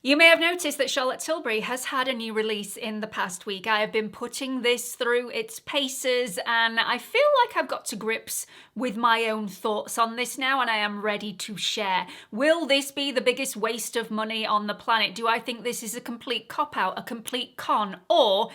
You may have noticed that Charlotte Tilbury has had a new release in the past week. I have been putting this through its paces and I feel like I've got to grips with my own thoughts on this now and I am ready to share. Will this be the biggest waste of money on the planet? Do I think this is a complete cop-out, a complete con? Or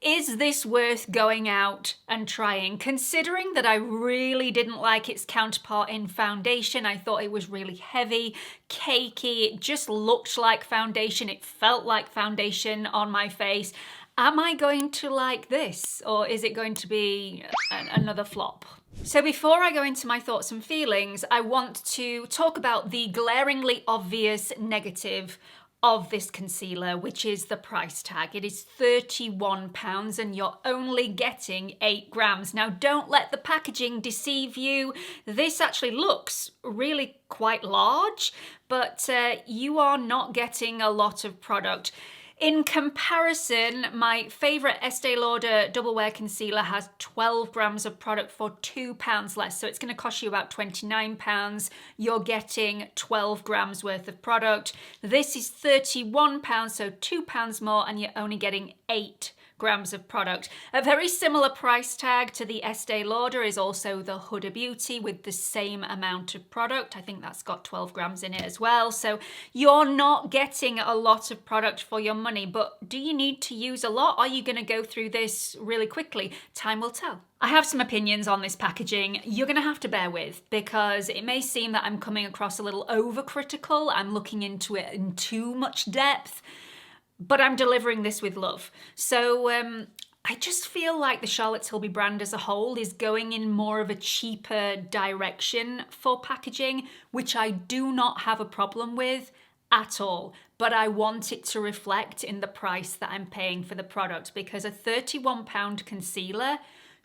is this worth going out and trying? Considering that I really didn't like its counterpart in foundation, I thought it was really heavy, cakey, it just looked like foundation, it felt like foundation on my face. Am I going to like this, or is it going to be another flop? So before I go into my thoughts and feelings, I want to talk about the glaringly obvious negative of this concealer, which is the price tag. It is £31 and you're only getting 8 grams. Now don't let the packaging deceive you. This actually looks really quite large, but you are not getting a lot of product. In comparison, my favourite Estee Lauder Double Wear Concealer has 12 grams of product for £2 less, so it's going to cost you about £29. You're getting 12 grams worth of product. This is £31, so £2 more, and you're only getting 8 grams of product. A very similar price tag to the Estee Lauder is also the Huda Beauty with the same amount of product. I think that's got 12 grams in it as well. So you're not getting a lot of product for your money, but do you need to use a lot? Are you going to go through this really quickly? Time will tell. I have some opinions on this packaging you're going to have to bear with because it may seem that I'm coming across a little overcritical. I'm looking into it in too much depth. But I'm delivering this with love. So I just feel like the Charlotte Tilbury brand as a whole is going in more of a cheaper direction for packaging, which I do not have a problem with at all. But I want it to reflect in the price that I'm paying for the product, because a £31 concealer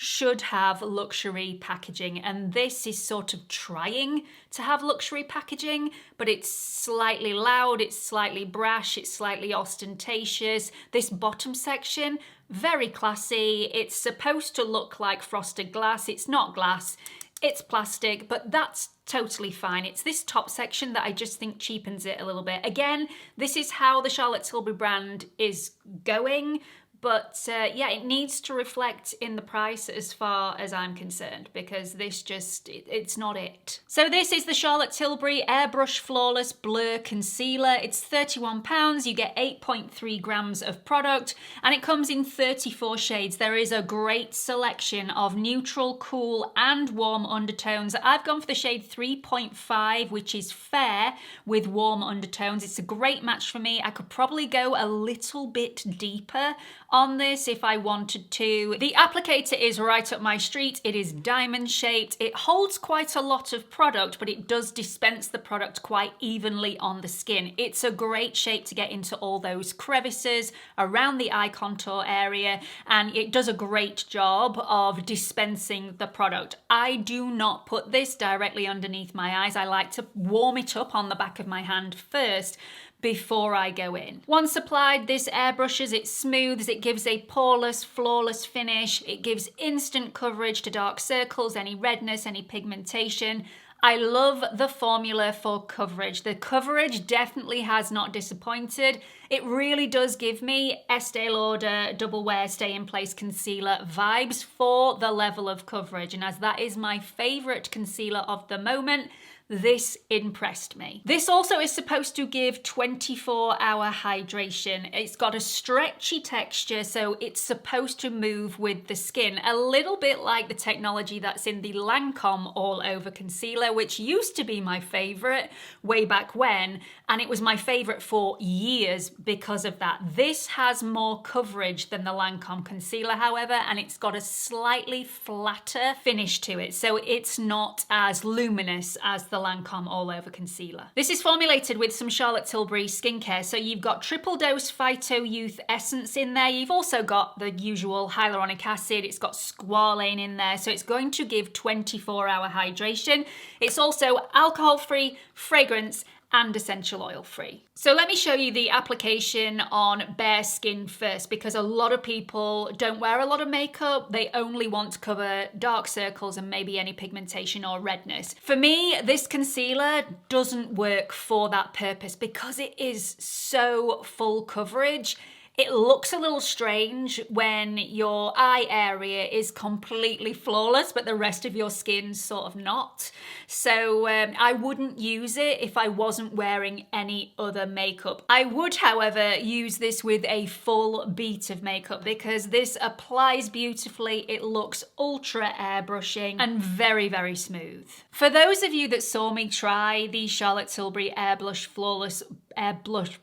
should have luxury packaging, and this is sort of trying to have luxury packaging, but it's slightly loud, it's slightly brash, it's slightly ostentatious. This bottom section, very classy. It's supposed to look like frosted glass. It's not glass, it's plastic, but that's totally fine. It's this top section that I just think cheapens it a little bit. Again, this is how the Charlotte Tilbury brand is going. But yeah, it needs to reflect in the price as far as I'm concerned, because this just, it's not it. So this is the Charlotte Tilbury Airbrush Flawless Blur Concealer. It's £31, you get 8.3 grams of product, and it comes in 34 shades. There is a great selection of neutral, cool, and warm undertones. I've gone for the shade 3.5, which is fair with warm undertones. It's a great match for me. I could probably go a little bit deeper on this if I wanted to. The applicator is right up my street. It is diamond shaped. It holds quite a lot of product, but it does dispense the product quite evenly on the skin. It's a great shape to get into all those crevices around the eye contour area, and it does a great job of dispensing the product. I do not put this directly underneath my eyes. I like to warm it up on the back of my hand first before I go in. Once applied, this airbrushes, it smooths, it gives a poreless, flawless finish. It gives instant coverage to dark circles, any redness, any pigmentation. I love the formula for coverage. The coverage definitely has not disappointed. It really does give me Estee Lauder Double Wear Stay in Place Concealer vibes for the level of coverage. And as that is my favorite concealer of the moment, this impressed me. This also is supposed to give 24-hour hydration. It's got a stretchy texture, so it's supposed to move with the skin, a little bit like the technology that's in the Lancome All Over Concealer, which used to be my favorite way back when, and it was my favorite for years because of that. This has more coverage than the Lancome concealer, however, and it's got a slightly flatter finish to it, so it's not as luminous as the Lancome All Over Concealer. This is formulated with some Charlotte Tilbury skincare, so you've got triple dose Phyto Youth Essence in there. You've also got the usual hyaluronic acid. It's got squalane in there, so it's going to give 24-hour hydration. It's also alcohol-free, fragrance, and essential oil free. So let me show you the application on bare skin first, because a lot of people don't wear a lot of makeup. They only want to cover dark circles and maybe any pigmentation or redness. For me, this concealer doesn't work for that purpose because it is so full coverage. It looks a little strange when your eye area is completely flawless, but the rest of your skin's sort of not. So I wouldn't use it if I wasn't wearing any other makeup. I would, however, use this with a full beat of makeup because this applies beautifully. It looks ultra airbrushing and very, very smooth. For those of you that saw me try the Charlotte Tilbury Airbrush Flawless Airbrush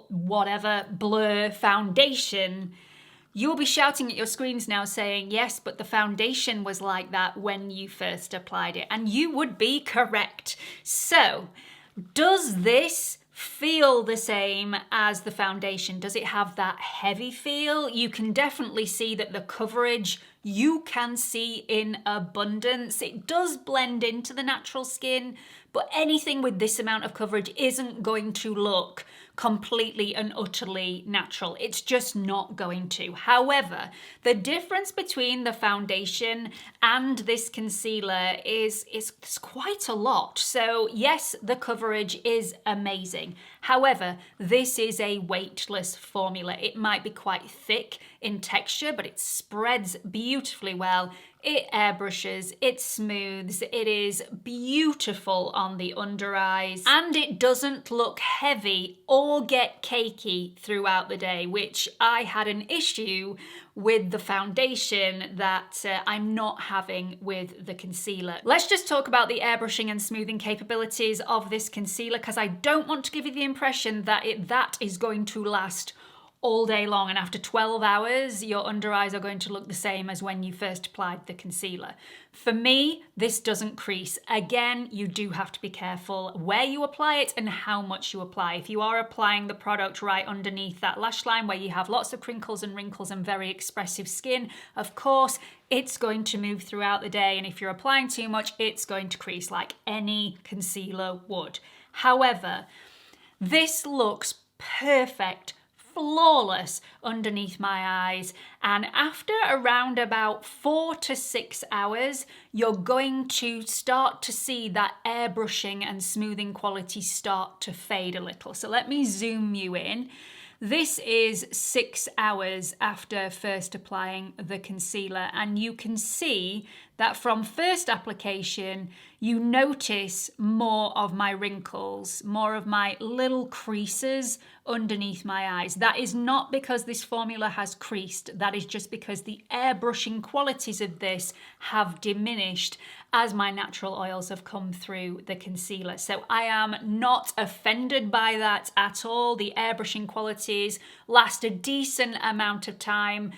whatever blur foundation, you'll be shouting at your screens now saying, yes, but the foundation was like that when you first applied it. And you would be correct. So, does this feel the same as the foundation? Does it have that heavy feel? You can definitely see that the coverage you can see in abundance. It does blend into the natural skin, but anything with this amount of coverage isn't going to look completely and utterly natural. It's just not going to. However, the difference between the foundation and this concealer is quite a lot. So yes, the coverage is amazing. However, this is a weightless formula. It might be quite thick in texture, but it spreads beautifully well. It airbrushes, it smooths, it is beautiful on the under eyes, and it doesn't look heavy or get cakey throughout the day, which I had an issue with the foundation that I'm not having with the concealer. Let's just talk about the airbrushing and smoothing capabilities of this concealer, because I don't want to give you the impression that that is going to last all day long, and after 12 hours your under eyes are going to look the same as when you first applied the concealer. For me, this doesn't crease. Again, you do have to be careful where you apply it and how much you apply. If you are applying the product right underneath that lash line where you have lots of crinkles and wrinkles and very expressive skin, of course it's going to move throughout the day, and if you're applying too much, it's going to crease like any concealer would. However, this looks perfect, flawless underneath my eyes, and after around about 4 to 6 hours you're going to start to see that airbrushing and smoothing quality start to fade a little. So let me zoom you in. This is 6 hours after first applying the concealer, and you can see that from first application you notice more of my wrinkles, more of my little creases underneath my eyes. That is not because this formula has creased, that is just because the airbrushing qualities of this have diminished as my natural oils have come through the concealer. So I am not offended by that at all. The airbrushing qualities last a decent amount of time.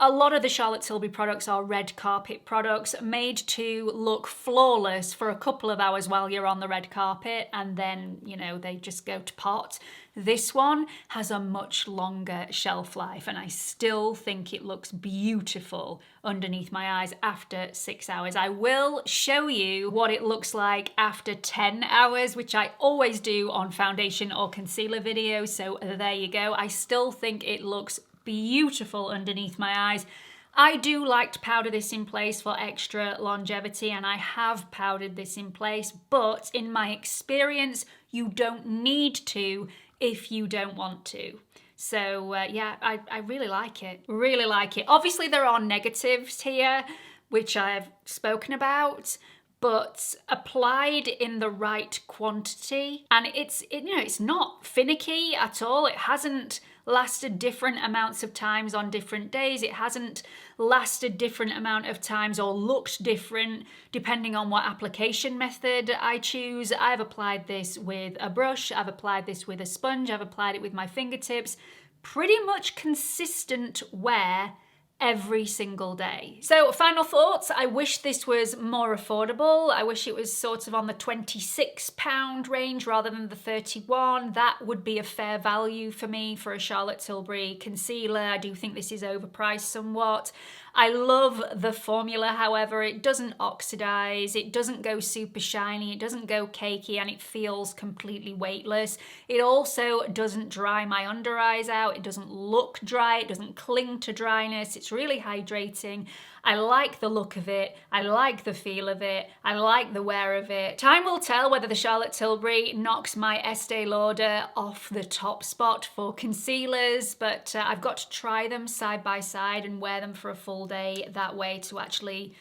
A lot of the Charlotte Tilbury products are red carpet products made to look flawless for a couple of hours while you're on the red carpet, and then, you know, they just go to pot. This one has a much longer shelf life, and I still think it looks beautiful underneath my eyes after 6 hours. I will show you what it looks like after 10 hours, which I always do on foundation or concealer videos, so there you go. I still think it looks beautiful underneath my eyes. I do like to powder this in place for extra longevity, and I have powdered this in place, but in my experience you don't need to if you don't want to. So yeah, I really like it, really like it. Obviously there are negatives here which I've spoken about, but applied in the right quantity, and it's not finicky at all. It hasn't lasted different amounts of times on different days. It hasn't lasted different amount of times or looked different depending on what application method I choose. I've applied this with a brush, I've applied this with a sponge, I've applied it with my fingertips. Pretty much consistent wear every single day. So final thoughts, I wish this was more affordable. I wish it was sort of on the £26 range rather than the 31. That would be a fair value for me for a Charlotte Tilbury concealer. I do think this is overpriced somewhat. I love the formula, however, it doesn't oxidize, it doesn't go super shiny, it doesn't go cakey, and it feels completely weightless. It also doesn't dry my under eyes out, it doesn't look dry, it doesn't cling to dryness, it's really hydrating. I like the look of it, I like the feel of it, I like the wear of it. Time will tell whether the Charlotte Tilbury knocks my Estee Lauder off the top spot for concealers, but I've got to try them side by side and wear them for a full day that way to actually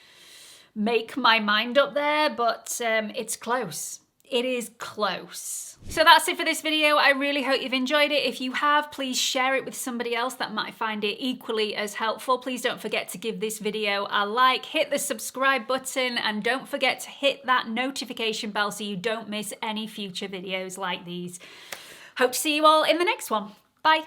make my mind up there, but it's close. It is close. So that's it for this video. I really hope you've enjoyed it. If you have, please share it with somebody else that might find it equally as helpful. Please don't forget to give this video a like, hit the subscribe button, and don't forget to hit that notification bell so you don't miss any future videos like these. Hope to see you all in the next one. Bye.